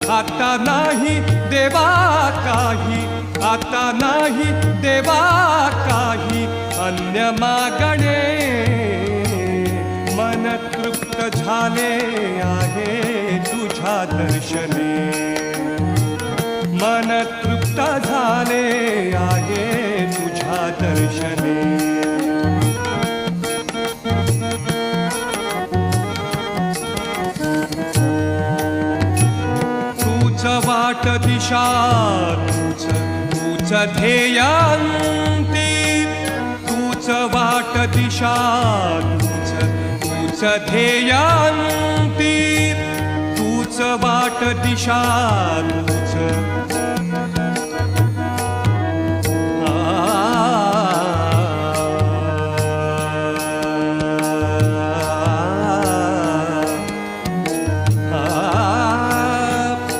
आता नाही देवा काही, आता नाही देवा काही अन्य मागणे. मन तृप्त झाले आहे तुझ्या दर्शने, मन तृप्त झाले आहे तुझ्या दर्शने. तूच वाट दिशा, तूच ध्येयांती, तूच वाट दिशा, तूच ध्येयांती, तूच वाट दिशा, तूच